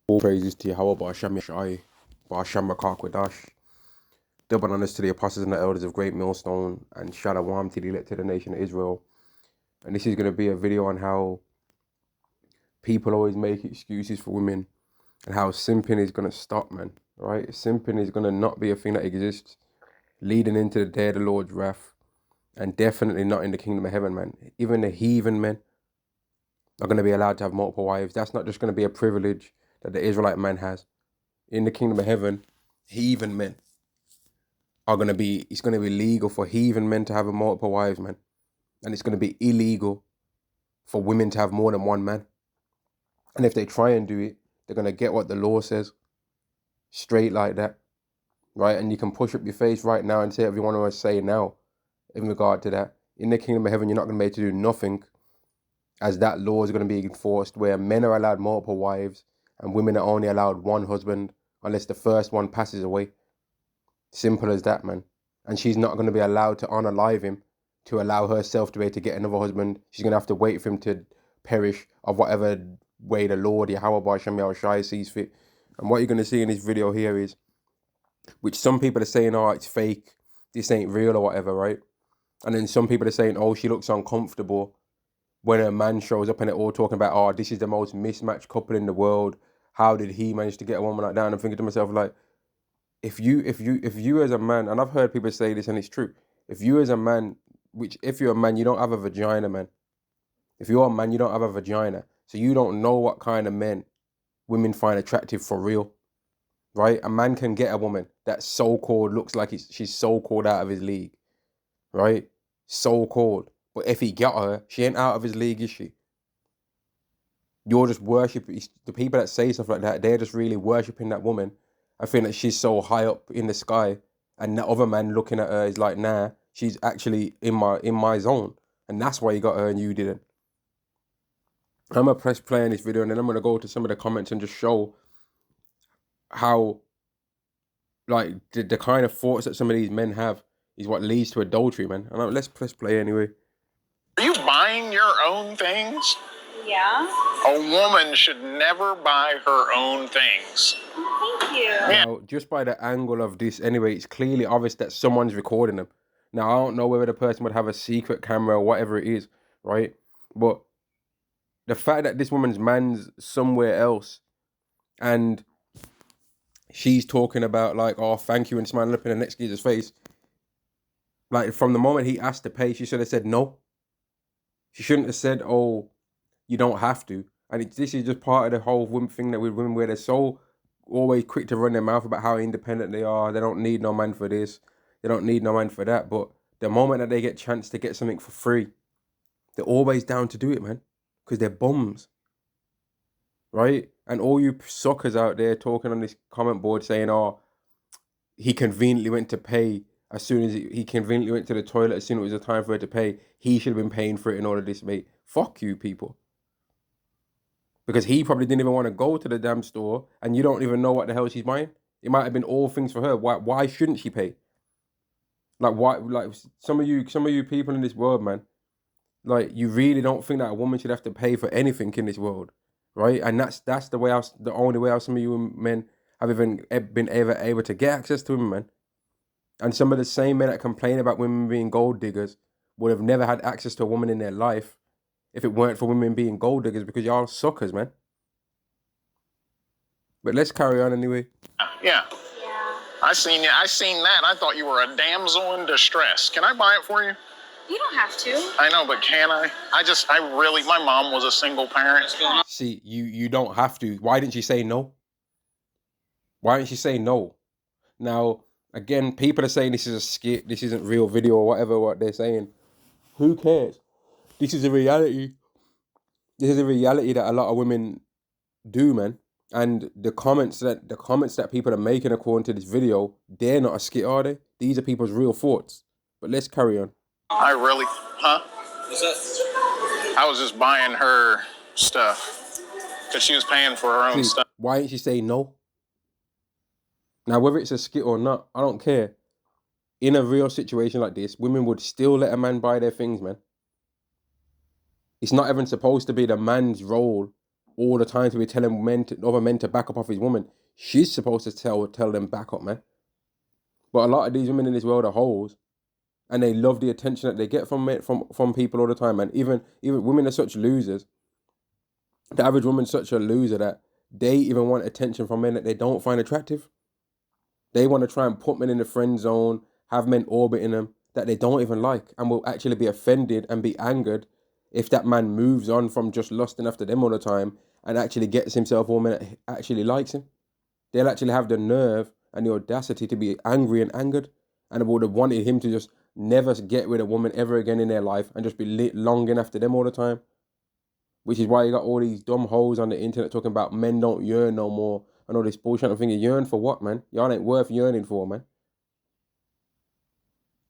All praises to Yahweh, Ba'ashem Yashai, Ba'ashem Makakwadash. Double honors to the apostles and the elders of Great Millstone, and Shalom to the elected nation of Israel. And this is going to be a video on how people always make excuses for women and how simping is going to stop, man. Right? Simping is going to not be a thing that exists, leading into the day of the Lord's wrath, and definitely not in the kingdom of heaven, man. Even the heathen men are going to be allowed to have multiple wives. That's not just going to be a privilege that the Israelite man has. In the kingdom of heaven, heathen men are going to be, it's going to be legal for heathen men to have multiple wives, man. And it's going to be illegal for women to have more than one man. And if they try and do it, they're going to get what the law says, straight like that, right? And you can push up your face right now and say whatever you want to say now in regard to that. In the kingdom of heaven, you're not going to be able to do nothing, as that law is going to be enforced where men are allowed multiple wives and women are only allowed one husband unless the first one passes away. Simple as that, man. And she's not going to be allowed to unalive him to allow herself to be able to get another husband. She's going to have to wait for him to perish of whatever way the Lord, Yahweh B'Shem Yahushai, sees fit. And what you're going to see in this video here is, which some people are saying, oh, it's fake, this ain't real or whatever, right? And then some people are saying, oh, she looks uncomfortable when a man shows up and they're all talking about, oh, this is the most mismatched couple in the world. How did he manage to get a woman like that? And I'm thinking to myself, like, if you as a man, and I've heard people say this and it's true, if you as a man, if you're a man, you don't have a vagina, man. If you're a man, you don't have a vagina. So you don't know what kind of men women find attractive for real, right? A man can get a woman that so-called looks like she's so-called out of his league, right? So-called. But if he got her, she ain't out of his league, is she? You're just worshiping, the people that say stuff like that, they're just really worshipping that woman. I think that she's so high up in the sky, and the other man looking at her is like, nah, she's actually in my zone. And that's why you got her and you didn't. I'm going to press play on this video, and then I'm going to go to some of the comments and just show how, like, the kind of thoughts that some of these men have is what leads to adultery, man. And let's press play anyway. Are you buying your own things? Yeah. A woman should never buy her own things. Thank you. Now, just by the angle of this, anyway, it's clearly obvious that someone's recording them. Now, I don't know whether the person would have a secret camera or whatever it is, right? But the fact that this woman's man's somewhere else and she's talking about, like, oh, thank you, and smiling up in the next geezer's face. Like, from the moment he asked to pay, she should have said no. She shouldn't have said, oh, you don't have to. And this is just part of the whole women thing that with women, where they're so always quick to run their mouth about how independent they are. They don't need no man for this. They don't need no man for that. But the moment that they get a chance to get something for free, they're always down to do it, man. Because they're bums. Right? And all you suckers out there talking on this comment board saying, oh, he conveniently went to pay as soon as he conveniently went to the toilet as soon as it was the time for her to pay. He should have been paying for it in order to this, mate. Fuck you, people. Because he probably didn't even want to go to the damn store, and you don't even know what the hell she's buying. It might have been all things for her. Why shouldn't she pay? Like, why? Like, some of you people in this world, man, like, you really don't think that a woman should have to pay for anything in this world, right? And that's the only way how some of you men have even been ever able to get access to women, man. And some of the same men that complain about women being gold diggers would have never had access to a woman in their life if it weren't for women being gold diggers, because y'all suckers, man. But let's carry on anyway. Yeah. I seen that. I thought you were a damsel in distress. Can I buy it for you? You don't have to. I know, but can I? My mom was a single parent. See, you don't have to. Why didn't she say no? Why didn't she say no? Now, again, people are saying this is a skit, this isn't real video or whatever what they're saying. Who cares? This is a reality. This is a reality that a lot of women do, man. And the comments that people are making according to this video, they're not a skit, are they? These are people's real thoughts. But let's carry on. What's that? I was just buying her stuff because she was paying for her own stuff. Why didn't she say no? Now, whether it's a skit or not, I don't care. In a real situation like this, women would still let a man buy their things, man. It's not even supposed to be the man's role all the time to be telling other men to back up off his woman. She's supposed to tell them back up, man. But a lot of these women in this world are hoes, and they love the attention that they get from people all the time. And even women are such losers. The average woman's such a loser that they even want attention from men that they don't find attractive. They want to try and put men in the friend zone, have men orbiting them that they don't even like, and will actually be offended and be angered if that man moves on from just lusting after them all the time and actually gets himself a woman that actually likes him. They'll actually have the nerve and the audacity to be angry and angered, and would have wanted him to just never get with a woman ever again in their life and just be longing after them all the time. Which is why you got all these dumb hoes on the internet talking about men don't yearn no more and all this bullshit. I'm thinking, yearn for what, man? Y'all ain't worth yearning for, man.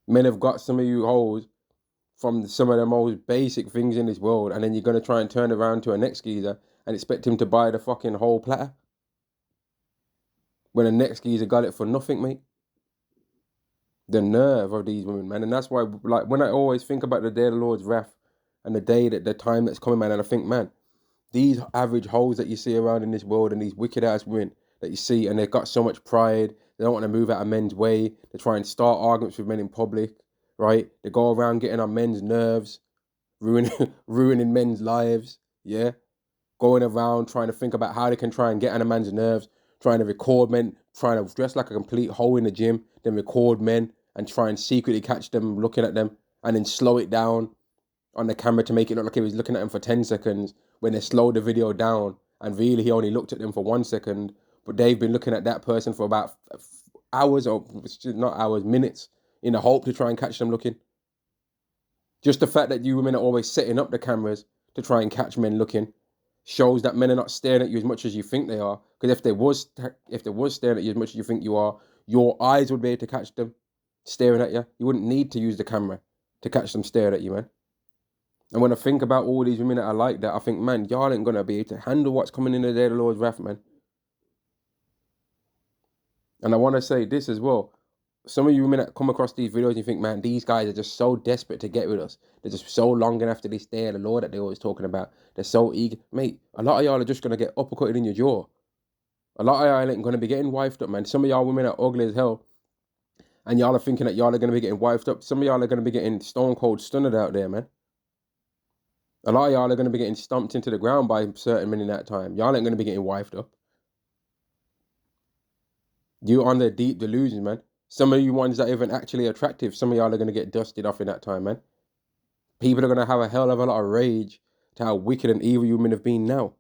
Men have got some of you hoes from some of the most basic things in this world, and then you're going to try and turn around to a next geezer and expect him to buy the fucking whole platter. When the next geezer got it for nothing, mate. The nerve of these women, man. And that's why, like, when I always think about the day of the Lord's wrath and the time that's coming, man, and I think, man, these average hoes that you see around in this world and these wicked ass women that you see, and they've got so much pride, they don't want to move out of men's way, they try and start arguments with men in public, right? They go around getting on men's nerves, ruining men's lives, yeah? Going around trying to think about how they can try and get on a man's nerves, trying to record men, trying to dress like a complete hoe in the gym, then record men and try and secretly catch them looking at them and then slow it down on the camera to make it look like he was looking at them for 10 seconds when they slowed the video down and really he only looked at them for 1 second, but they've been looking at that person for about hours, or not hours, minutes, in the hope to try and catch them looking. Just the fact that you women are always setting up the cameras to try and catch men looking shows that men are not staring at you as much as you think they are. Because if they was staring at you as much as you think you are, your eyes would be able to catch them staring at you. You wouldn't need to use the camera to catch them staring at you, man. And when I think about all these women that are like that, I think, man, y'all ain't going to be able to handle what's coming in the day of the Lord's wrath, man. And I want to say this as well. Some of you women that come across these videos and you think, man, these guys are just so desperate to get with us. They're just so longing after this day of the Lord that they're always talking about. They're so eager. Mate, a lot of y'all are just going to get uppercutted in your jaw. A lot of y'all ain't going to be getting wifed up, man. Some of y'all women are ugly as hell. And y'all are thinking that y'all are going to be getting wifed up. Some of y'all are going to be getting stone cold stunned out there, man. A lot of y'all are going to be getting stomped into the ground by certain men in that time. Y'all ain't going to be getting wifed up. You on the deep delusion, man. Some of you ones that are even actually attractive, some of y'all are going to get dusted off in that time, man. People are going to have a hell of a lot of rage to how wicked and evil you men have been now.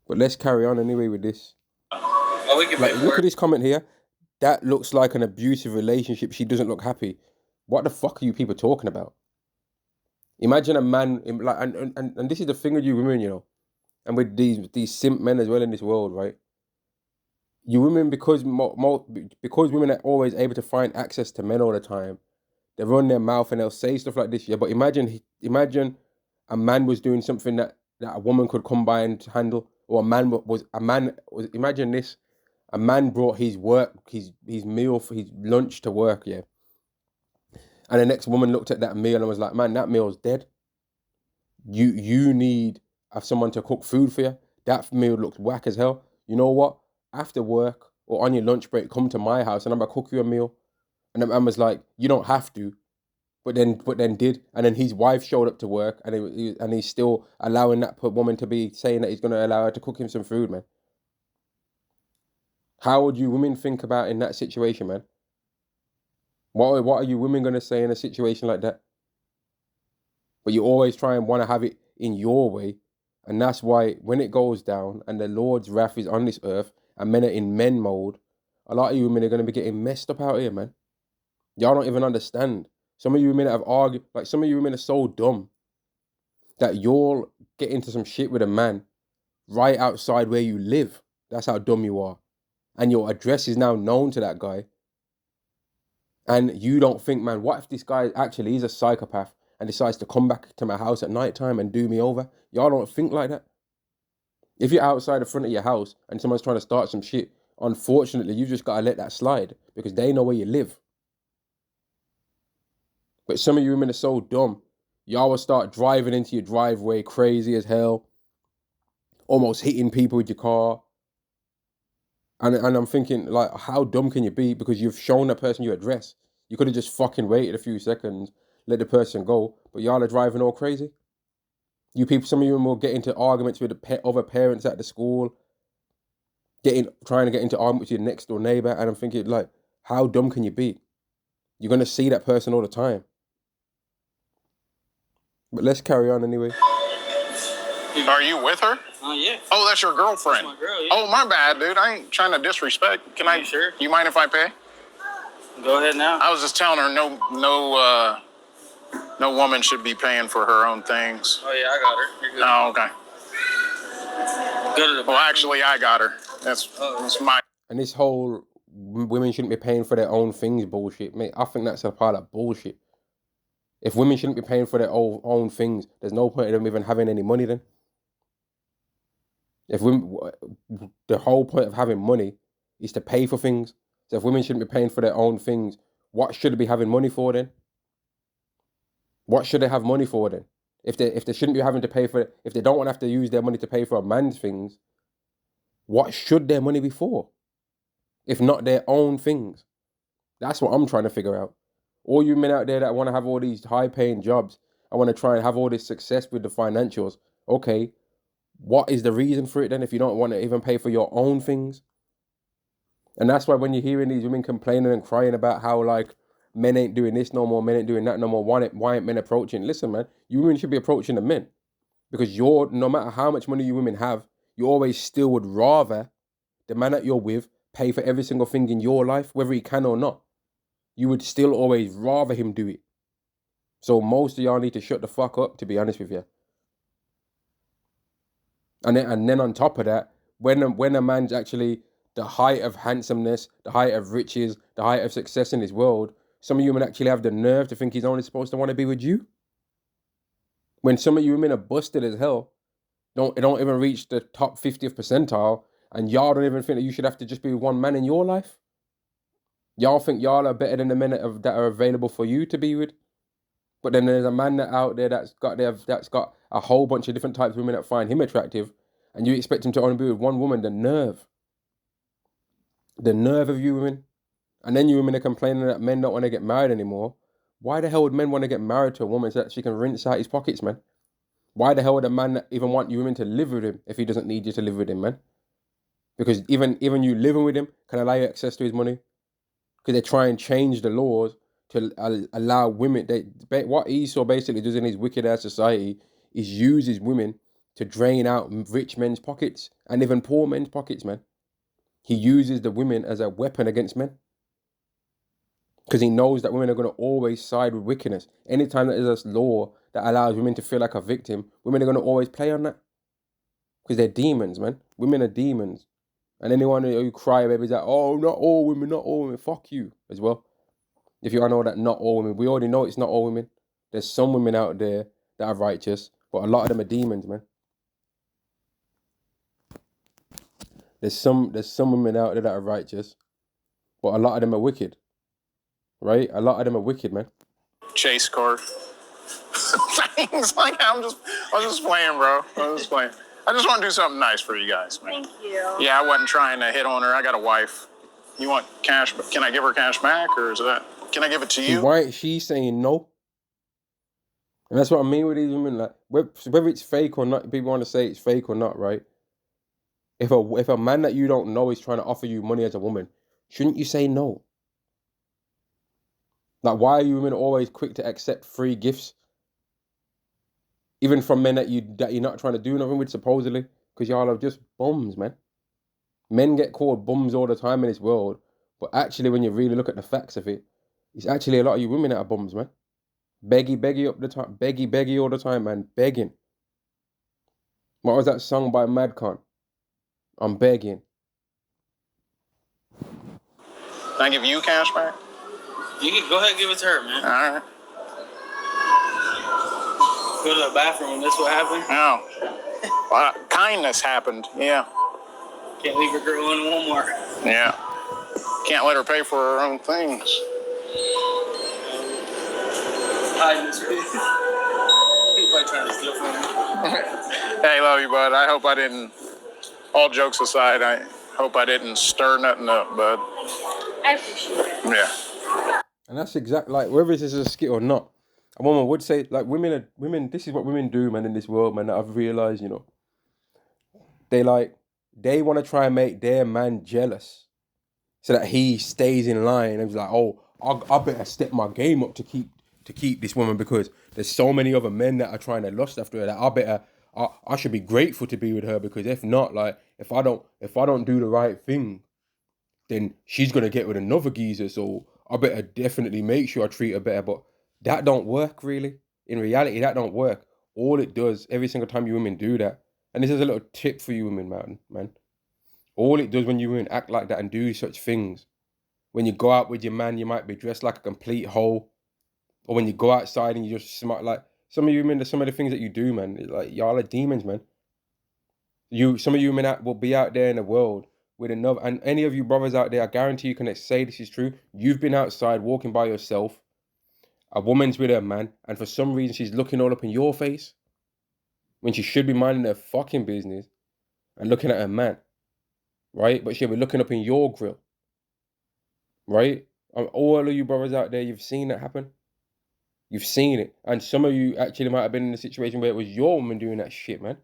But let's carry on anyway with this. Like, look at this comment here. That looks like an abusive relationship. She doesn't look happy. What the fuck are you people talking about? Imagine a man, like, and this is the thing with you women, you know, and with these simp men as well in this world, right? You women, because women are always able to find access to men all the time, they run their mouth and they'll say stuff like this. Yeah, but imagine a man was doing something that a woman could come by and handle, or imagine this: a man brought his meal for his lunch to work, yeah, and the next woman looked at that meal and was like, man, that meal's dead. You need someone to cook food for you. That meal looks whack as hell. You know what? After work or on your lunch break, come to my house and I'm gonna cook you a meal. And the man was like, you don't have to, but then did. And then his wife showed up to work, and he's still allowing that woman to be saying that he's gonna allow her to cook him some food, man. How would you women think about in that situation, man? What are you women gonna say in a situation like that? But you always try and want to have it in your way. And that's why when it goes down and the Lord's wrath is on this earth and men are in men mode, a lot of you women are going to be getting messed up out here, man. Y'all don't even understand. Some of you women have argued, like some of you women are so dumb that you'll get into some shit with a man right outside where you live. That's how dumb you are. And your address is now known to that guy. And you don't think, man, what if this guy actually is a psychopath and decides to come back to my house at night time and do me over? Y'all don't think like that. If you're outside the front of your house and someone's trying to start some shit, unfortunately, you've just got to let that slide because they know where you live. But some of you women are so dumb. Y'all will start driving into your driveway crazy as hell, almost hitting people with your car. And I'm thinking, like, how dumb can you be? Because you've shown that person your address. You could have just fucking waited a few seconds, let the person go, but y'all are driving all crazy. You people, some of you will get into arguments with the other parents at the school, trying to get into arguments with your next door neighbor, and I'm thinking, like, how dumb can you be? You're gonna see that person all the time. But let's carry on anyway. Are you with her? Yeah. Oh, that's your girlfriend. That's my girl, yeah. Oh, my bad, dude. I ain't trying to disrespect. Can I? Sure? You mind if I pay? Go ahead now. I was just telling her no woman should be paying for her own things. Oh yeah, I got her. You're good. Oh, okay. Go to the Well, actually, I got her. That's my. And this whole women shouldn't be paying for their own things bullshit, mate. I think that's a part of bullshit. If women shouldn't be paying for their own things, there's no point in them even having any money then. If women, the whole point of having money is to pay for things. So if women shouldn't be paying for their own things, what should they be having money for then? What should they have money for then? If they shouldn't be having to pay for it, if they don't want to have to use their money to pay for a man's things, what should their money be for? If not their own things? That's what I'm trying to figure out. All you men out there that want to have all these high-paying jobs, I want to try and have all this success with the financials. Okay, what is the reason for it then if you don't want to even pay for your own things? And that's why when you're hearing these women complaining and crying about how, like, men ain't doing this no more, men ain't doing that no more, why ain't men approaching? Listen, man, you women should be approaching the men. Because no matter how much money you women have, you always still would rather the man that you're with pay for every single thing in your life, whether he can or not. You would still always rather him do it. So most of y'all need to shut the fuck up, to be honest with you. And then on top of that, when a man's actually the height of handsomeness, the height of riches, the height of success in this world, some of you women actually have the nerve to think he's only supposed to want to be with you. When some of you women are busted as hell, don't even reach the top 50th percentile, and y'all don't even think that you should have to just be with one man in your life. Y'all think y'all are better than the men that are available for you to be with. But then there's a man out there that's got a whole bunch of different types of women that find him attractive, and you expect him to only be with one woman. The nerve of you women. And then you women are complaining that men don't want to get married anymore. Why the hell would men want to get married to a woman so that she can rinse out his pockets, man? Why the hell would a man even want you women to live with him if he doesn't need you to live with him, man? Because even you living with him can allow you access to his money. Because they try and change the laws to allow women. What Esau basically does in his wicked ass society is uses women to drain out rich men's pockets and even poor men's pockets, man. He uses the women as a weapon against men. Because he knows that women are going to always side with wickedness. Anytime that there's a law that allows women to feel like a victim, women are going to always play on that. Because they're demons, man. Women are demons. And anyone who cry about it is like, oh, not all women, fuck you as well. If you don't know that not all women, we already know it's not all women. There's some women out there that are righteous, but a lot of them are demons, man. There's some women out there that are righteous, but a lot of them are wicked. Right? A lot of them are wicked, man. Chase card. Thanks. Like I was just playing, bro. I was just playing. I just want to do something nice for you guys, man. Thank you. Yeah, I wasn't trying to hit on her. I got a wife. You want cash? Can I give her cash back, or is that? Can I give it to you? Why is she saying no? And that's what I mean with these women. Like, whether it's fake or not, people want to say it's fake or not, right? If a man that you don't know is trying to offer you money as a woman, shouldn't you say no? Like, why are you women always quick to accept free gifts? Even from men that you're not trying to do nothing with, supposedly, because y'all are just bums, man. Men get called bums all the time in this world, but actually, when you really look at the facts of it, it's actually a lot of you women that are bums, man. Beggy up the time, beggy all the time, man, begging. What was that song by Madcon? I'm begging. Can I give you cash back? You can go ahead and give it to her, man. All right. Go to the bathroom. That's what happened. No. Kindness happened. Yeah. Can't leave your girl in Walmart. Yeah. Can't let her pay for her own things. Kindness. trying to steal from me. Hey, love you, bud. I hope I didn't. All jokes aside, I hope I didn't stir nothing up, bud. I appreciate it. Yeah. And that's exactly like whether this is a skit or not. A woman would say like women. This is what women do, man, in this world, man. That I've realized, you know, they want to try and make their man jealous, so that he stays in line. And he's like, oh, I better step my game up to keep this woman, because there's so many other men that are trying to lust after her that I should be grateful to be with her, because if not, like if I don't do the right thing, then she's gonna get with another geezer. So I better definitely make sure I treat her better. But that don't work really. In reality, that don't work. All it does every single time you women do that, and this is a little tip for you women, man. All it does when you women act like that and do such things, when you go out with your man, you might be dressed like a complete hoe, or when you go outside and you just smart like some of you women. Some of the things that you do, man, like y'all are demons, man. Some of you women will be out there in the world with another, and any of you brothers out there, I guarantee you can say this is true. You've been outside walking by yourself. A woman's with her man, and for some reason she's looking all up in your face when she should be minding her fucking business and looking at her man, right? But she'll be looking up in your grill, right? All of you brothers out there, you've seen that happen. You've seen it, and some of you actually might have been in a situation where it was your woman doing that shit, man.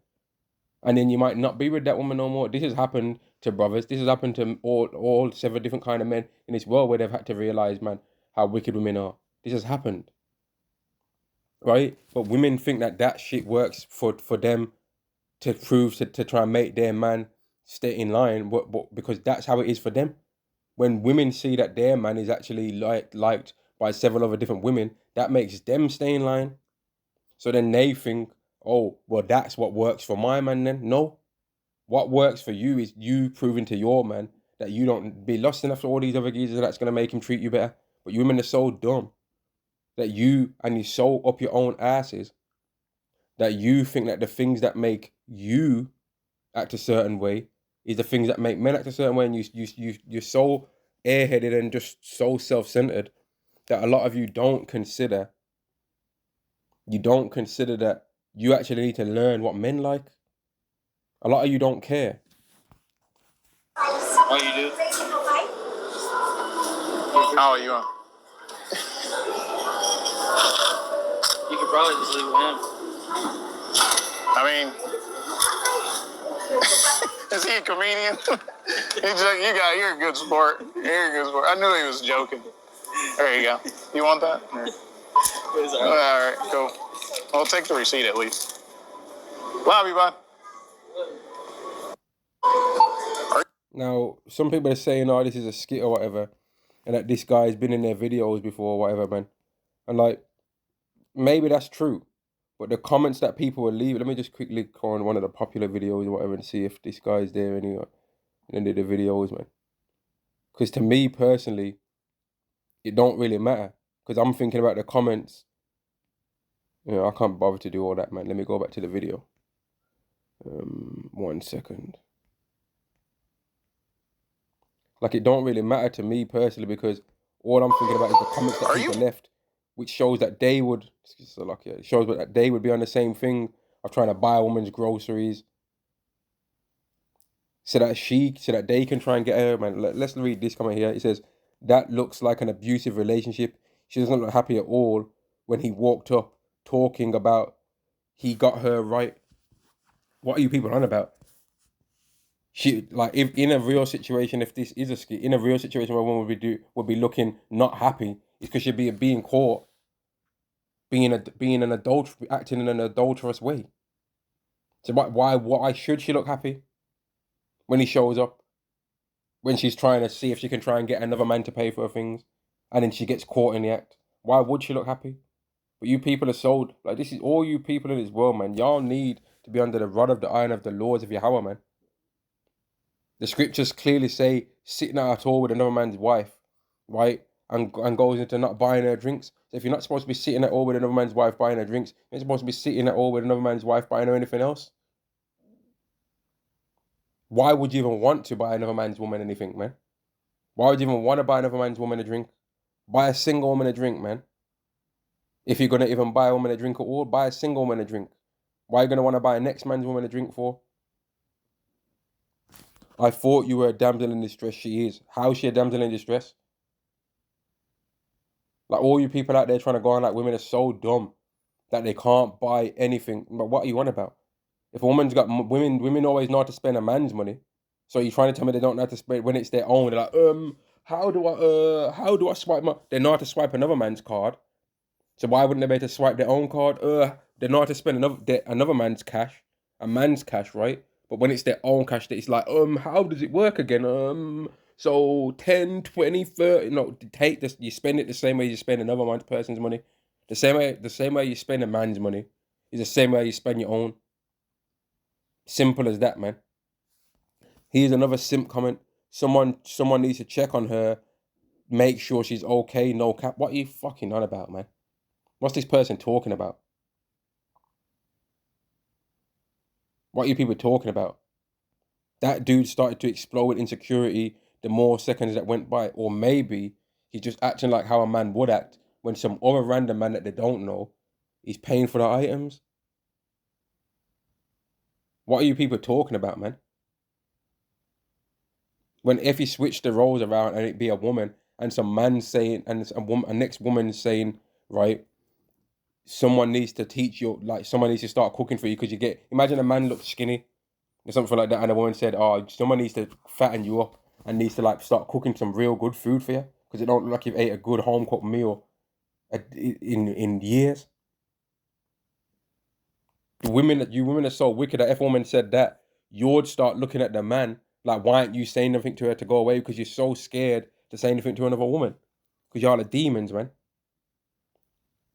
And then you might not be with that woman no more. This has happened to brothers. This has happened to all several different kind of men in this world, where they've had to realize, man, how wicked women are. This has happened, right? But women think that shit works for them to prove to try and make their man stay in line, but because that's how it is for them. When women see that their man is actually liked by several other different women, that makes them stay in line. So then they think, oh, well, that's what works for my man then. No. What works for you is you proving to your man that you don't be lusting after all these other geezers, that's going to make him treat you better. But you women are so dumb that you're so up your own asses that you think that the things that make you act a certain way is the things that make men act a certain way. And you're so airheaded and just so self-centered that a lot of you don't consider that you actually need to learn what men like. A lot of you don't care. Oh, you do? How are you on? You could probably just leave with him. I mean, is he a comedian? You're a good sport. You're a good sport. I knew he was joking. There you go. You want that? It's all All right. right, cool. Well, take the receipt at least. Love you, bud. Now, some people are saying, oh, this is a skit or whatever, and that this guy's been in their videos before or whatever, man. And like, maybe that's true. But the comments that people were leaving, let me just quickly go on one of the popular videos or whatever and see if this guy's there anyway in any of the videos, man. Because to me personally, it don't really matter. Because I'm thinking about the comments. You know, I can't bother to do all that, man. Let me go back to the video. 1 second. Like, it don't really matter to me personally, because all I'm thinking about is the comments that people left, which shows that they would, so lucky, it shows that they would be on the same thing of trying to buy a woman's groceries so that they can try and get her, man. Let's read this comment here. It says, that looks like an abusive relationship. She doesn't look happy at all when he walked up talking about he got her right. What are you people on about? She, like, if in a real situation, if this is a skit, in a real situation where a woman would be looking not happy, it's because she'd be being caught being an adulterer, acting in an adulterous way. So why should she look happy when he shows up? When she's trying to see if she can try and get another man to pay for her things, and then she gets caught in the act. Why would she look happy? But you people are sold. Like, this is all you people in this world, man. Y'all need to be under the rod of the iron of the laws of Yahweh, man. The scriptures clearly say sitting at a table with another man's wife, right? And goes into not buying her drinks. So if you're not supposed to be sitting at all with another man's wife buying her drinks, you're supposed to be sitting at all with another man's wife buying her anything else. Why would you even want to buy another man's woman anything, man? Why would you even want to buy another man's woman a drink? Buy a single woman a drink, man. If you're going to even buy a woman a drink at all, buy a single woman a drink. Why are you going to want to buy a next man's woman a drink for? I thought you were a damsel in distress. She is. How is she a damsel in distress? Like, all you people out there trying to go on like women are so dumb that they can't buy anything. But what are you on about? If a woman's got women always know how to spend a man's money. So you're trying to tell me they don't know how to spend when it's their own? They're like, how do I swipe my? They know how to swipe another man's card. So why wouldn't they be able to swipe their own card? They know how to spend another man's cash, a man's cash, right? But when it's their own cash, it's like, how does it work again? So 10, 20, 30, no, take this, you spend it the same way you spend another person's money. The same way you spend a man's money is the same way you spend your own. Simple as that, man. Here's another simp comment. Someone needs to check on her, make sure she's okay, no cap. What are you fucking on about, man? What's this person talking about? What are you people talking about? That dude started to explode with insecurity the more seconds that went by. Or maybe he's just acting like how a man would act when some other random man that they don't know is paying for the items. What are you people talking about, man? When if you switch the roles around and it be a woman and some man saying, and a next woman saying, right, someone needs to teach you, like someone needs to start cooking for you because imagine a man looks skinny or something like that and a woman said, oh, someone needs to fatten you up and needs to like start cooking some real good food for you because it don't look like you've ate a good home cooked meal in years. You women are so wicked that if a woman said that, you'd start looking at the man like, why aren't you saying anything to her to go away? Because you're so scared to say anything to another woman. Because y'all are demons, man.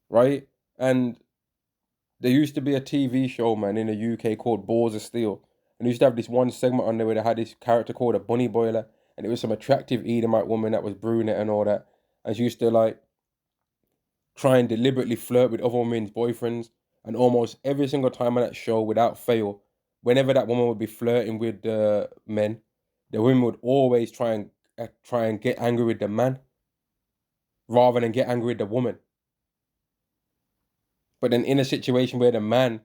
Right? And there used to be a TV show, man, in the UK called Balls of Steel. And they used to have this one segment on there where they had this character called a bunny boiler. And it was some attractive Edomite woman that was brunette and all that. And she used to like try and deliberately flirt with other women's boyfriends. And almost every single time on that show, without fail, whenever that woman would be flirting with the men, the women would always try and get angry with the man rather than get angry with the woman. But then in a situation where the man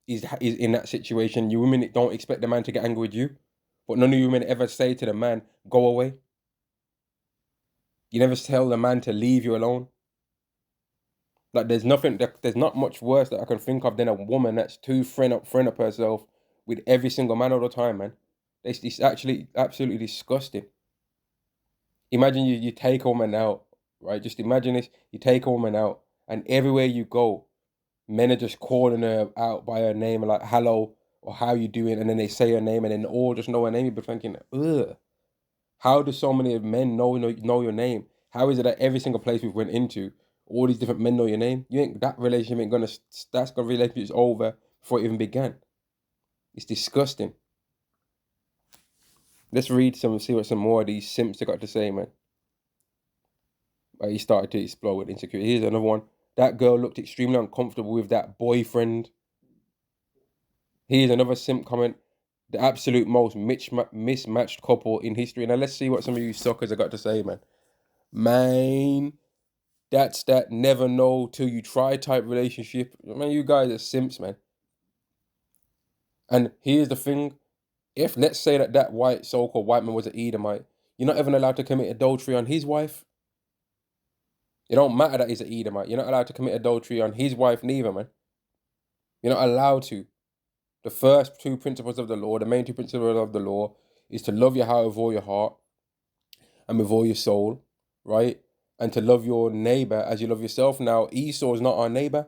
is in that situation, you women don't expect the man to get angry with you. But none of you women ever say to the man, go away. You never tell the man to leave you alone. Like there's not much worse that I can think of than a woman that's too friend up herself with every single man all the time, man. It's actually absolutely disgusting. Imagine you take a woman out, right? Just imagine this. You take a woman out and everywhere you go, men are just calling her out by her name, like hello or how you doing, and then they say her name, and then all just know her name. You'd be thinking, ugh, how do so many men know your name? How is it that every single place we've went into, all these different men know your name? You think that relationship ain't gonna relationship is over before it even began? It's disgusting. Let's see what some more of these simps have got to say, man. He started to explode with insecurity. Here's another one. That girl looked extremely uncomfortable with that boyfriend. Here's another simp comment. The absolute most mismatched couple in history. Now let's see what some of you suckers have got to say, man. Man, that's that never know till you try type relationship. Man, you guys are simps, man. And here's the thing. If let's say that so-called white man was an Edomite, you're not even allowed to commit adultery on his wife. It don't matter that he's an Edomite. You're not allowed to commit adultery on his wife neither, man. You're not allowed to. The first two principles of the law, the main two principles of the law, is to love Yahweh with all your heart and with all your soul, right? And to love your neighbor as you love yourself. Now, Esau is not our neighbor.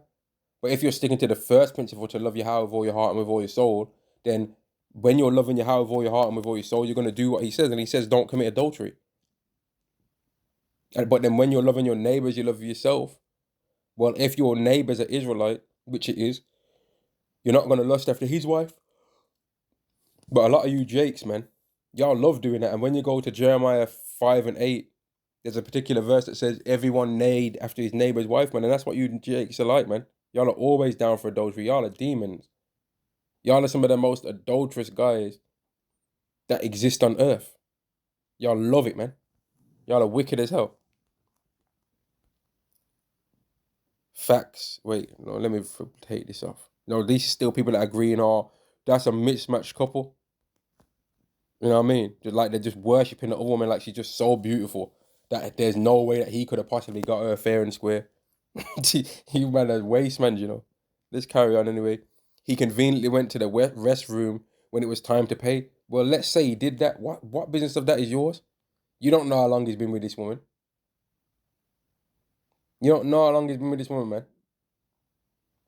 But if you're sticking to the first principle to love Yahweh with all your heart and with all your soul, then when you're loving Yahweh with all your heart and with all your soul, you're going to do what he says. And he says, don't commit adultery. But then when you're loving your neighbors, you love yourself. Well, if your neighbor's an Israelite, which it is, you're not going to lust after his wife. But a lot of you Jakes, man, y'all love doing that. And when you go to Jeremiah 5 and 8, there's a particular verse that says, everyone neighed after his neighbor's wife, man. And that's what you Jakes are like, man. Y'all are always down for adultery. Y'all are demons. Y'all are some of the most adulterous guys that exist on earth. Y'all love it, man. Y'all are wicked as hell. Facts. Wait, no, let me take this off. No, these still people that agree and all. That's a mismatched couple. You know what I mean? Just like they're just worshipping the other woman like she's just so beautiful that there's no way that he could have possibly got her fair and square. You man, a waste man, you know. Let's carry on anyway. He conveniently went to the restroom when it was time to pay. Well, let's say he did that. What business of that is yours? You don't know how long he's been with this woman. You don't know how long he's been with this woman, man.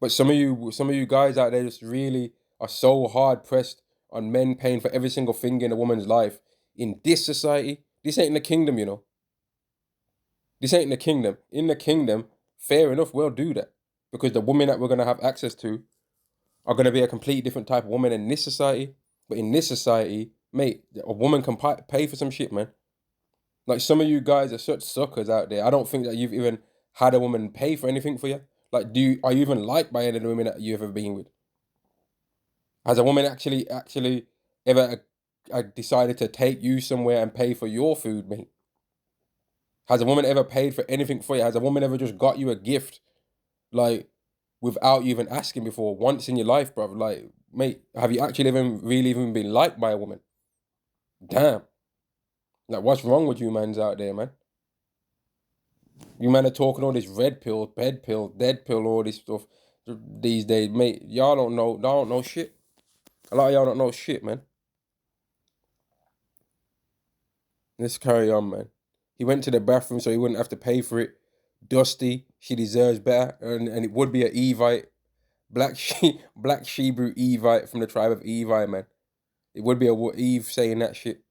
But some of you guys out there just really are so hard pressed on men paying for every single thing in a woman's life. In this society, this ain't in the kingdom, you know. This ain't in the kingdom. In the kingdom, fair enough, we'll do that. Because the women that we're gonna have access to are gonna be a completely different type of woman in this society. But in this society, mate, a woman can pay for some shit, man. Like some of you guys are such suckers out there. I don't think that you've even had a woman pay for anything for you. Like, are you even liked by any of the women that you've ever been with? Has a woman actually ever decided to take you somewhere and pay for your food, mate? Has a woman ever paid for anything for you? Has a woman ever just got you a gift, like, without you even asking before, once in your life, bro? Like, mate, have you actually even been liked by a woman? Damn. Like, what's wrong with you mans out there, man? You man are talking all this red pill, bed pill, dead pill, all this stuff these days, mate. Y'all don't know shit. A lot of y'all don't know shit, man. Let's carry on, man. He went to the bathroom so he wouldn't have to pay for it. Dusty, she deserves better, and it would be an Evite, black Hebrew Evite from the tribe of Evi, man. It would be a Eve saying that shit.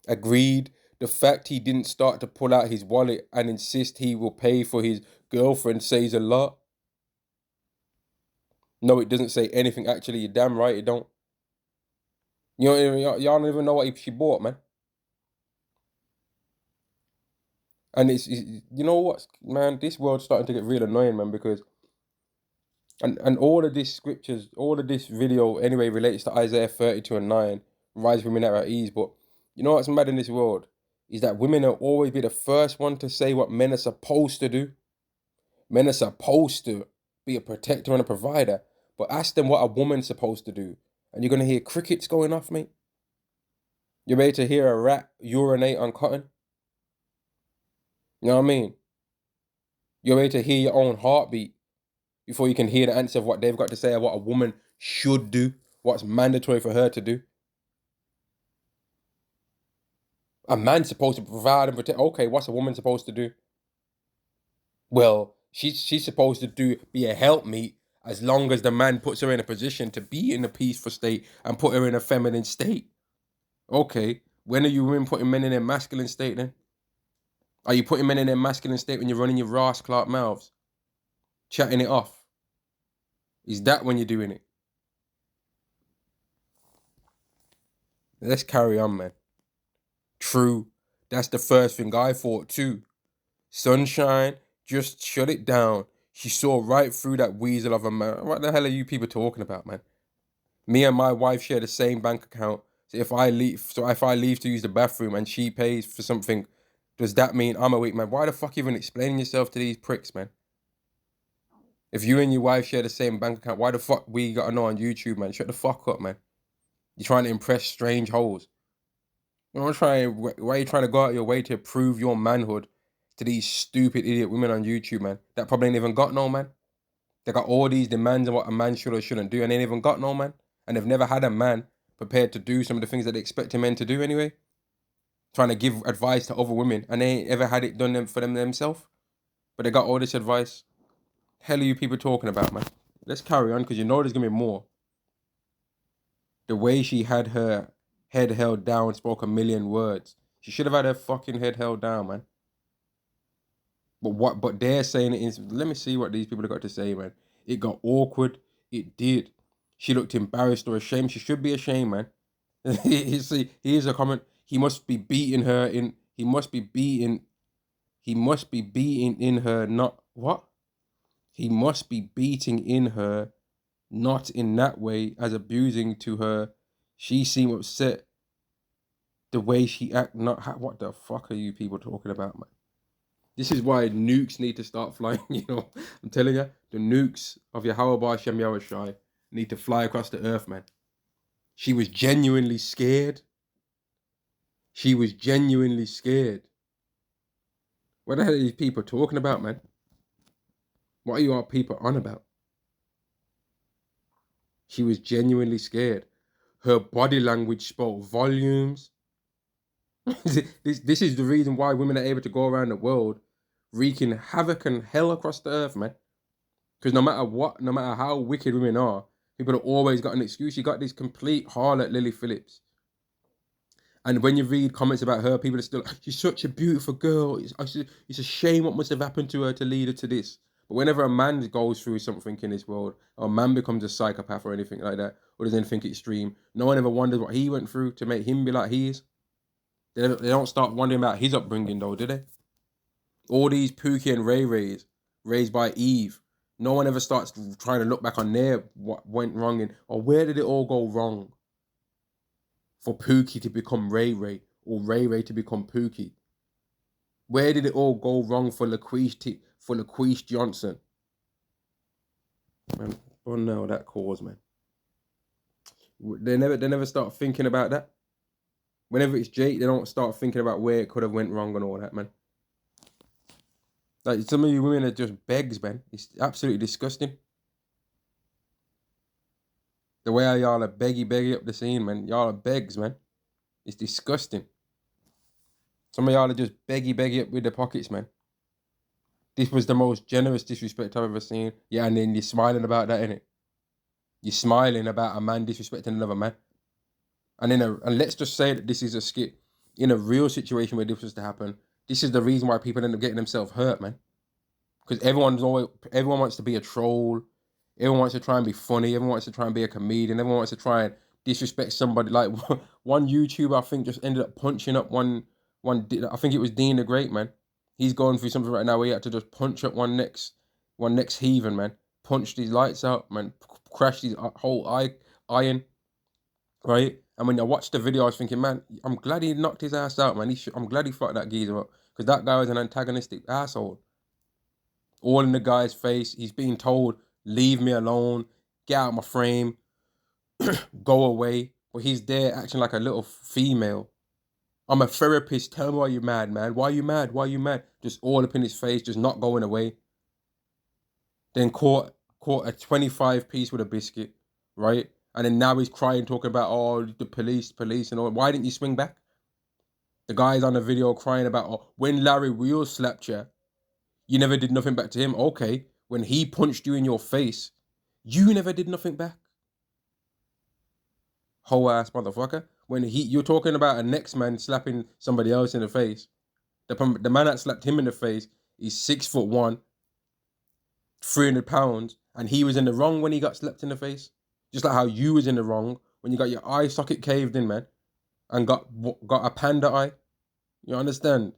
Agreed. The fact he didn't start to pull out his wallet and insist he will pay for his girlfriend says a lot. No, it doesn't say anything. Actually, you're damn right it don't. Y'all don't even know what she bought, man. And it's you know what, man, this world's starting to get real annoying, man, because and all of this scriptures, all of this video anyway relates to Isaiah 32 and 9, rise women at our ease. But you know what's mad in this world is that women will always be the first one to say what men are supposed to do. Men are supposed to be a protector and a provider. But ask them what a woman's supposed to do, and you're gonna hear crickets going off, mate. You're ready to hear a rat urinate on cotton. You know what I mean? You're ready to hear your own heartbeat before you can hear the answer of what they've got to say of what a woman should do, what's mandatory for her to do. A man's supposed to provide and protect. Okay, what's a woman supposed to do? Well, she's supposed to be a helpmeet as long as the man puts her in a position to be in a peaceful state and put her in a feminine state. Okay, when are you women putting men in their masculine state then? Are you putting men in their masculine state when you're running your Ross Clark mouths? Chatting it off? Is that when you're doing it? Let's carry on, man. True, that's the first thing I thought too. Sunshine, just shut it down. She saw right through that weasel of a man. What the hell are you people talking about, man? Me and my wife share the same bank account. So if I leave to use the bathroom and she pays for something, does that mean I'm a weak man? Why the fuck even explaining yourself to these pricks, man? If you and your wife share the same bank account, why the fuck we gotta know on YouTube, man? Shut the fuck up, man. You're trying to impress strange hoes. Why are you trying to go out your way to prove your manhood to these stupid idiot women on YouTube, man? That probably ain't even got no man. They got all these demands on what a man should or shouldn't do, and they ain't even got no man. And they've never had a man prepared to do some of the things that they expect a men to do anyway. Trying to give advice to other women, and they ain't ever had it done for them themselves. But they got all this advice. Hell are you people talking about, man? Let's carry on, because you know there's gonna be more. The way she had her head held down, spoke a million words. She should have had her fucking head held down, man. But they're saying it is. Let me see what these people have got to say, man. It got awkward. It did. She looked embarrassed or ashamed. She should be ashamed, man. See, here's a comment. He must be beating her in. He must be beating in her. Not what? He must be beating in her, not in that way as abusing to her. She seemed upset. The way she act, not what the fuck are you people talking about, man? This is why nukes need to start flying, you know. I'm telling you, the nukes of Yahweh Shem Yahushai need to fly across the earth, man. She was genuinely scared. She was genuinely scared. What the hell are these people talking about, man? What are you all people on about? She was genuinely scared. Her body language spoke volumes. This is the reason why women are able to go around the world wreaking havoc and hell across the earth, man. Because no matter what, no matter how wicked women are, people have always got an excuse. You got this complete harlot, Lily Phillips. And when you read comments about her, people are still, she's such a beautiful girl. It's a shame what must have happened to her to lead her to this. But whenever a man goes through something in this world, or a man becomes a psychopath or anything like that, or does anything extreme, no one ever wonders what he went through to make him be like he is. They don't start wondering about his upbringing though, do they? All these Pookie and Ray Rays, raised by Eve, no one ever starts trying to look back on what went wrong or where did it all go wrong for Pookie to become Ray Ray or Ray Ray to become Pookie? Where did it all go wrong for Laquise Johnson? Man, oh no, that cause, man. They never start thinking about that. Whenever it's Jake, they don't start thinking about where it could have went wrong and all that, man. Like, some of you women are just begs, man. It's absolutely disgusting. The way y'all are beggy up the scene, man. Y'all are begs, man. It's disgusting. Some of y'all are just beggy up with the pockets, man. This was the most generous disrespect I've ever seen. Yeah, and then you're smiling about that, innit? You're smiling about a man disrespecting another man. And let's just say that this is a skit. In a real situation where this was to happen, this is the reason why people end up getting themselves hurt, man. Because everyone wants to be a troll. Everyone wants to try and be funny. Everyone wants to try and be a comedian. Everyone wants to try and disrespect somebody. Like one YouTuber, I think, just ended up punching up one. I think it was Dean the Great, man. He's going through something right now where he had to just punch up one next heathen, man. Punched his lights out, man. Crashed his whole iron, right? And when I watched the video, I was thinking, man, I'm glad he knocked his ass out, man. I'm glad he fucked that geezer up. Because that guy was an antagonistic asshole. All in the guy's face. He's being told, leave me alone, get out of my frame, go away. But he's there acting like a little female. I'm a therapist. Tell me why you're mad, man. Why you mad? Why you mad? Just all up in his face, just not going away. Then caught a 25 piece with a biscuit, right? And then now he's crying, talking about, oh, the police, and all. Why didn't you swing back? The guy's on the video crying about, oh, when Larry Wheels slapped you, you never did nothing back to him. Okay, when he punched you in your face, you never did nothing back. Whole ass motherfucker. When you're talking about a next man slapping somebody else in the face. The man that slapped him in the face, he's 6'1", 300 pounds, and he was in the wrong when he got slapped in the face. Just like how you was in the wrong when you got your eye socket caved in, man, and got a panda eye. You understand?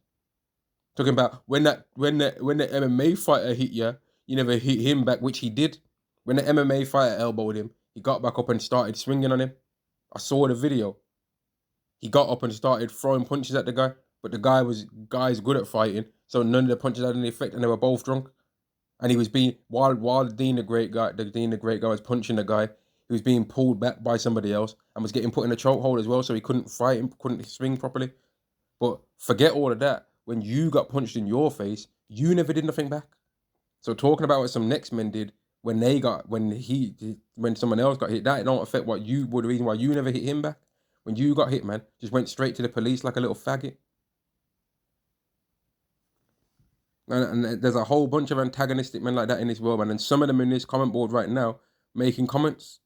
Talking about when the MMA fighter hit you, you never hit him back, which he did. When the MMA fighter elbowed him, he got back up and started swinging on him. I saw the video. He got up and started throwing punches at the guy, but the guy's good at fighting, so none of the punches had any effect, and they were both drunk. And he was being while Dean the Great guy was punching the guy, he was being pulled back by somebody else and was getting put in a chokehold as well, so he couldn't fight him, couldn't swing properly. But forget all of that. When you got punched in your face, you never did nothing back. So talking about what some next men did when someone else got hit, that don't affect the reason why you never hit him back. When you got hit, man, just went straight to the police like a little faggot. And there's a whole bunch of antagonistic men like that in this world, man. And some of them in this comment board right now making comments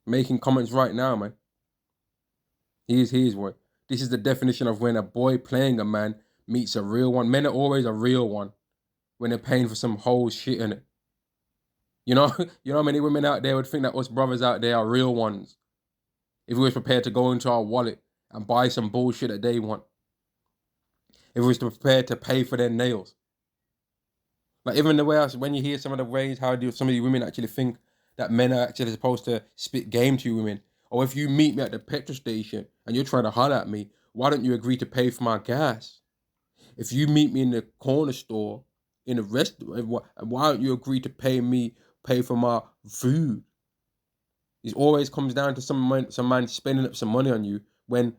right now, man. Here's what. This is the definition of when a boy playing a man meets a real one. Men are always a real one when they're paying for some whole shit in it. You know how many women out there would think that us brothers out there are real ones if we was prepared to go into our wallet and buy some bullshit that they want. If we was prepared to pay for their nails. Like even the way when you hear some of the ways how do some of you women actually think that men are actually supposed to spit game to you women. Or if you meet me at the petrol station and you're trying to holler at me, why don't you agree to pay for my gas? If you meet me in the corner store, in a restaurant, why don't you agree to pay for my food? It always comes down to some man spending up some money on you, when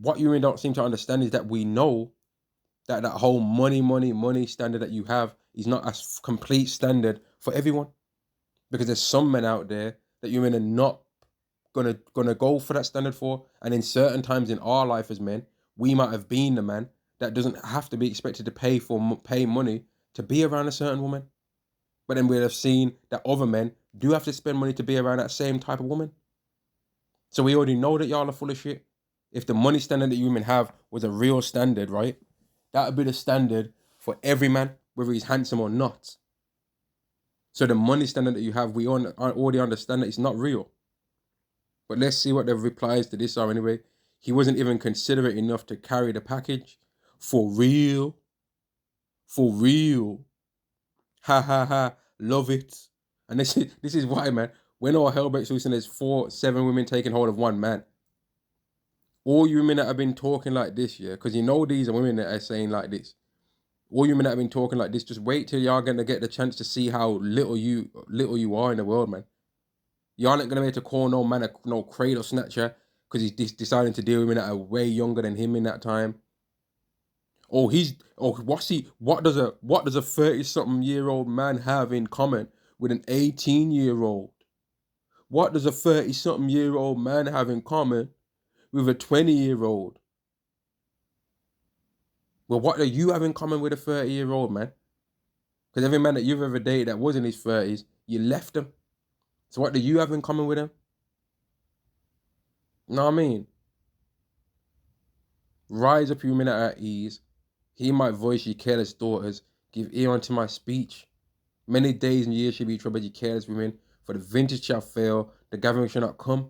what you really don't seem to understand is that we know that that whole money standard that you have is not a complete standard for everyone. Because there's some men out there that you're not gonna go for that standard for. And in certain times in our life as men, we might have been the man that doesn't have to be expected to pay money to be around a certain woman. But then we'd have seen that other men do have to spend money to be around that same type of woman. So we already know that y'all are full of shit. If the money standard that you women have was a real standard, right? That would be the standard for every man, whether he's handsome or not. So the money standard that you have, we already understand that it's not real. But let's see what the replies to this are anyway. He wasn't even considerate enough to carry the package. For real. For real. Ha ha ha. Love it. And this is why, man. When all hell breaks loose and there's 7 women taking hold of one man. All you women that have been talking like this, yeah, because you know these are women that are saying like this. All you men that have been talking like this, just wait till y'all gonna get the chance to see how little you are in the world, man. Y'all ain't gonna be able to call no man no cradle snatcher because he's deciding to deal with women that are way younger than him in that time. What does a 30-something-year-old man have in common with an 18-year-old? What does a 30-something-year-old man have in common with a 20-year-old? Well, what do you have in common with a 30-year-old, man? Because every man that you've ever dated that was in his 30s, you left him. So what do you have in common with him? You know what I mean? Rise up, you men at ease. Hear my voice, ye careless daughters. Give ear unto my speech. Many days and years shall be troubled, ye careless women. For the vintage shall fail, the gathering shall not come.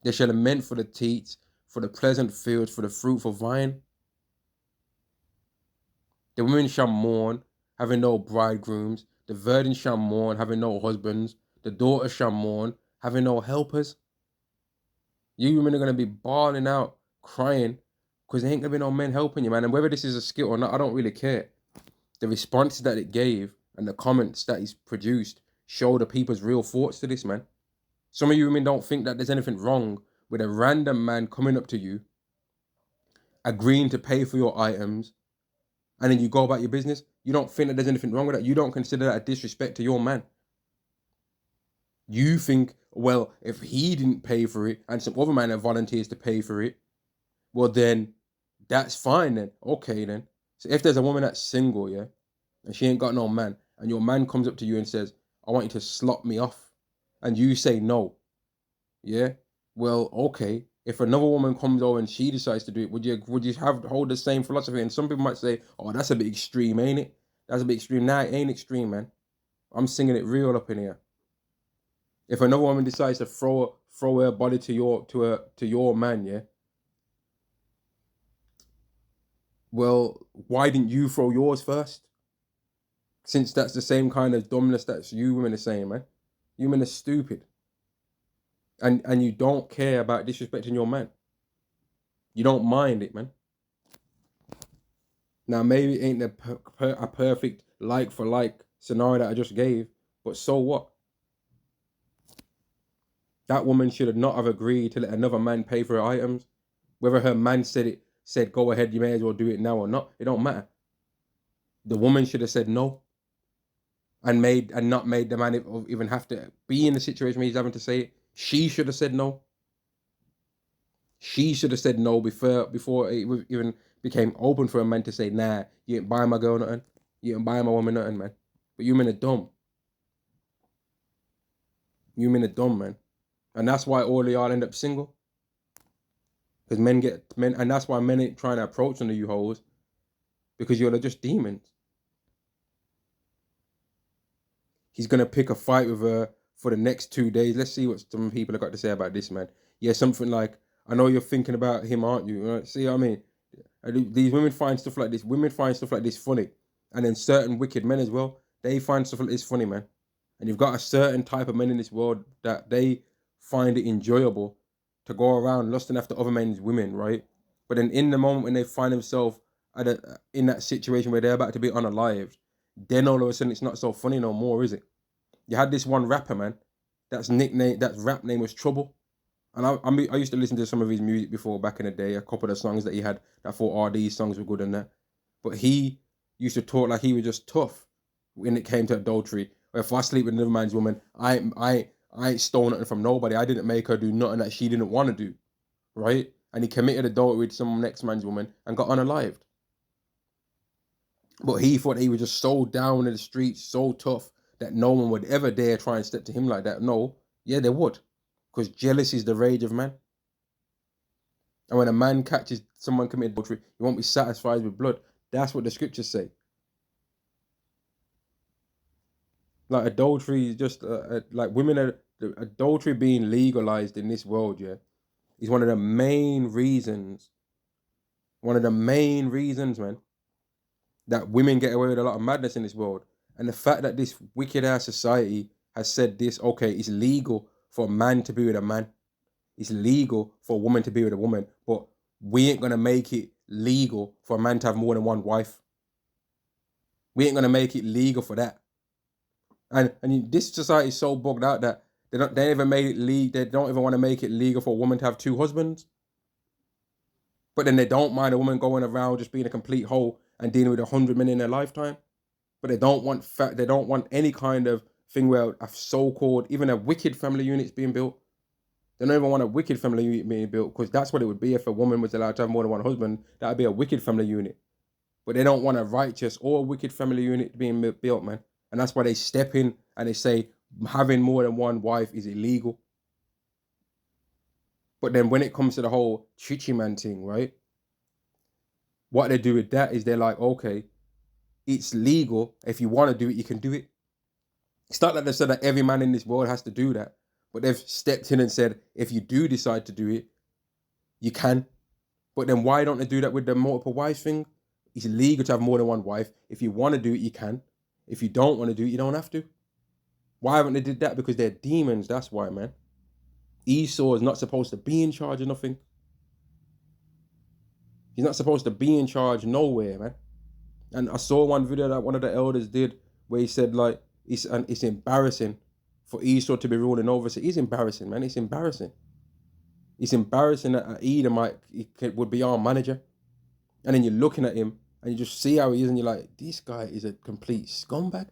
They shall lament for the teats, for the pleasant fields, for the fruitful vine. The women shall mourn, having no bridegrooms. The virgins shall mourn, having no husbands. The daughters shall mourn, having no helpers. You women are going to be bawling out, crying, because there ain't going to be no men helping you, man. And whether this is a skill or not, I don't really care. The responses that it gave and the comments that he's produced show the people's real thoughts to this, man. Some of you women don't think that there's anything wrong with a random man coming up to you, agreeing to pay for your items, and then you go about your business. You don't think that there's anything wrong with that. You don't consider that a disrespect to your man. You think, well, if he didn't pay for it and some other man that volunteers to pay for it, well then, that's fine then. Okay then. So if there's a woman that's single, yeah, and she ain't got no man, and your man comes up to you and says, I want you to slop me off, and you say no, yeah, well, okay. If another woman comes over and she decides to do it, would you hold the same philosophy? And some people might say, oh, that's a bit extreme, ain't it? That's a bit extreme. Nah, it ain't extreme, man. I'm singing it real up in here. If another woman decides to throw her body to your man, yeah, well, why didn't you throw yours first? Since that's the same kind of dumbness that you women are saying, man. You men are stupid. And you don't care about disrespecting your man. You don't mind it, man. Now, maybe it ain't a perfect like for like scenario that I just gave, but so what? That woman should not have agreed to let another man pay for her items. Whether her man said go ahead, you may as well do it now or not, it don't matter. The woman should have said no. And not made the man even have to be in the situation where he's having to say it. She should have said no. She should have said no before it even became open for a man to say, nah, you ain't buying my girl nothing. You ain't buying my woman nothing, man. But you men are dumb. You men are dumb, man. And that's why all of y'all end up single. Because men, and that's why men ain't trying to approach none of you hoes. Because you're just demons. He's going to pick a fight with her for the next 2 days. Let's see what some people have got to say about this, man. Yeah, something like, I know you're thinking about him, aren't you? Right? See what I mean? These women find stuff like this. Women find stuff like this funny. And then certain wicked men as well, they find stuff like this funny, man. And you've got a certain type of men in this world that they find it enjoyable to go around lusting after other men's women, right? But then in the moment when they find themselves in that situation where they're about to be unalived, then all of a sudden it's not so funny no more, is it? You had this one rapper, man, that's rap name was Trouble. And I used to listen to some of his music before back in the day, a couple of the songs that he had that I thought, oh, these songs were good and that. But he used to talk like he was just tough when it came to adultery. Or if I sleep with another man's woman, I ain't stole nothing from nobody. I didn't make her do nothing that she didn't want to do, right? And he committed adultery with some next man's woman and got unalived. But he thought he was just so down in the streets, so tough, that no one would ever dare try and step to him like that. No, yeah, they would. Because jealousy is the rage of man. And when a man catches someone committing adultery, he won't be satisfied with blood. That's what the scriptures say. Like adultery is just like adultery being legalized in this world, yeah, is one of the main reasons. One of the main reasons, man, that women get away with a lot of madness in this world. And the fact that this wicked ass society has said this, okay, it's legal for a man to be with a man. It's legal for a woman to be with a woman, but we ain't gonna make it legal for a man to have more than one wife. We ain't gonna make it legal for that. And this society is so bugged out that they even made it legal. They don't even want to make it legal for a woman to have two husbands. But then they don't mind a woman going around just being a complete hoe and dealing with 100 men in their lifetime. But they don't want any kind of thing where a so-called, even a wicked family unit's being built. They don't even want a wicked family unit being built, because that's what it would be if a woman was allowed to have more than one husband. That would be a wicked family unit. But they don't want a righteous or a wicked family unit being built, man. And that's why they step in and they say having more than one wife is illegal. But then when it comes to the whole chichi man thing, right? What they do with that is they're like, okay, it's legal. If you want to do it, you can do it. It's not like they said that every man in this world has to do that. But they've stepped in and said, if you do decide to do it, you can. But then why don't they do that with the multiple wives thing? It's illegal to have more than one wife. If you want to do it, you can. If you don't want to do it, you don't have to. Why haven't they did that? Because they're demons, that's why, man. Esau is not supposed to be in charge of nothing. He's not supposed to be in charge nowhere, man. And I saw one video that one of the elders did where he said, like, it's embarrassing for Esau to be ruling over. So it's embarrassing, man. It's embarrassing. It's embarrassing that an Edomite would be our manager. And then you're looking at him and you just see how he is and you're like, this guy is a complete scumbag.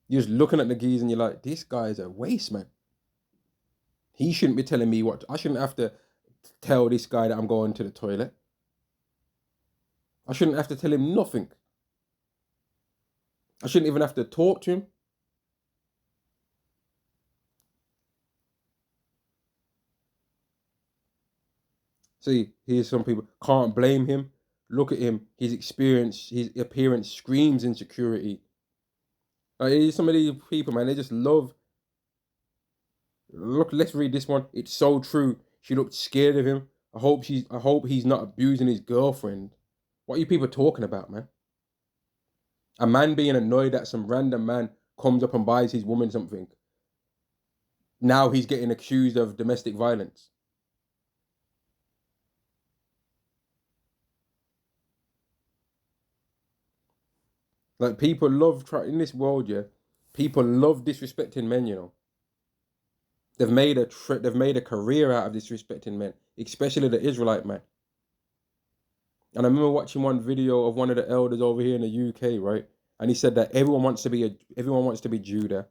You're just looking at the geese and you're like, this guy is a waste, man. He shouldn't be telling me I shouldn't have to tell this guy that I'm going to the toilet. I shouldn't have to tell him nothing. I shouldn't even have to talk to him. See, here's some people, can't blame him. Look at him. His appearance screams insecurity. Like, some of these people, man, they just love. Look, let's read this one. It's so true. She looked scared of him. I hope he's not abusing his girlfriend. What are you people talking about, man? A man being annoyed that some random man comes up and buys his woman something. Now he's getting accused of domestic violence. Like, people love, in this world, yeah, people love disrespecting men, you know. They've made a career out of disrespecting men, especially the Israelite man. And I remember watching one video of one of the elders over here in the UK, right? And he said that everyone wants to be Judah,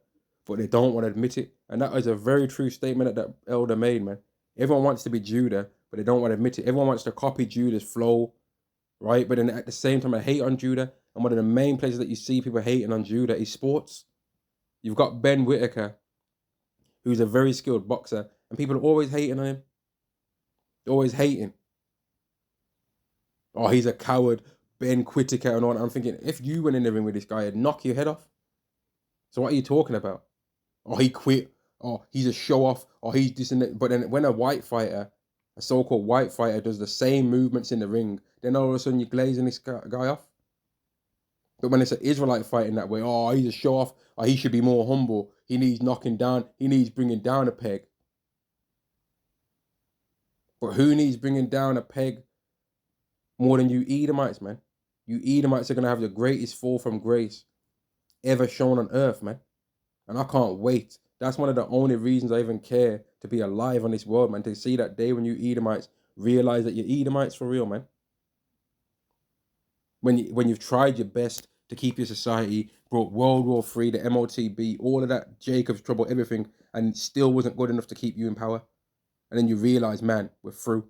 but they don't want to admit it. And that is a very true statement that elder made, man. Everyone wants to be Judah, but they don't want to admit it. Everyone wants to copy Judah's flow, right? But then at the same time, I hate on Judah. And one of the main places that you see people hating on Judah is sports. You've got Ben Whitaker, who's a very skilled boxer, and people are always hating on him. They're always hating. Oh, he's a coward, Ben Whitaker and all that. I'm thinking, if you went in the ring with this guy, I'd knock your head off. So what are you talking about? Oh, he quit. Oh, he's a show-off. Oh, he's this and that. But then when a so-called white fighter, does the same movements in the ring, then all of a sudden you're glazing this guy off. But when it's an Israelite fighting that way, oh, he's a show-off. Oh, he should be more humble. He needs knocking down. He needs bringing down a peg. But who needs bringing down a peg more than you Edomites, man? You Edomites are going to have the greatest fall from grace ever shown on earth, man. And I can't wait. That's one of the only reasons I even care to be alive on this world, man. To see that day when you Edomites realize that you're Edomites for real, man. When you've tried your best to keep your society, brought World War III, the MOTB, all of that, Jacob's trouble, everything, and it still wasn't good enough to keep you in power. And then you realize, man, we're through.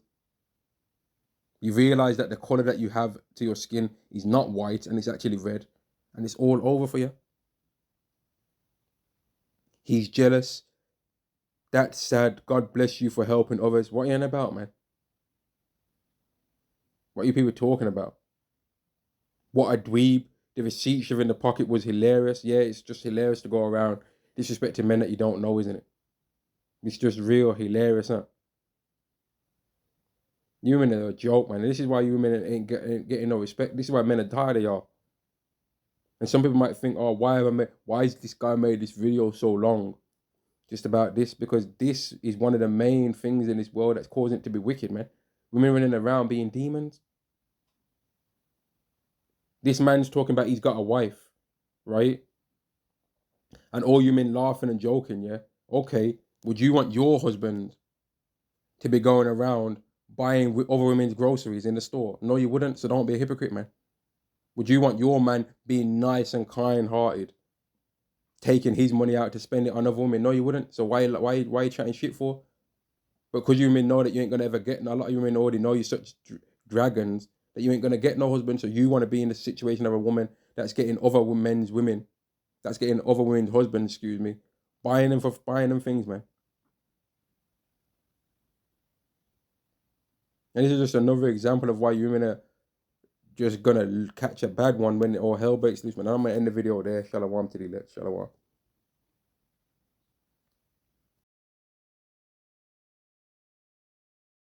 You realize that the color that you have to your skin is not white and it's actually red. And it's all over for you. He's jealous. That's sad. God bless you for helping others. What are you on about, man? What are you people talking about? What a dweeb. The receipt shove in the pocket was hilarious. Yeah, it's just hilarious to go around disrespecting men that you don't know, isn't it? It's just real hilarious, huh? You women are a joke, man. This is why you women ain't getting no respect. This is why men are tired of y'all. And some people might think, oh, why is this guy made this video so long just about this? Because this is one of the main things in this world that's causing it to be wicked, man. Women running around being demons. This man's talking about he's got a wife, right? And all you men laughing and joking, yeah? Okay, would you want your husband to be going around buying other women's groceries in the store? No, you wouldn't, so don't be a hypocrite, man. Would you want your man being nice and kind-hearted, taking his money out to spend it on other women? No, you wouldn't. So why are you chatting shit for? Because you men know that you ain't gonna ever get. A lot of you men already know you're such dragons that you ain't gonna get no husband. So you want to be in the situation of a woman that's getting other men's women, that's getting other women's husbands, excuse me, buying them things, man. And this is just another example of why you men are just gonna catch a bad one when all hell breaks loose, man. I'm gonna end the video there. Shalom to the left. Shalom.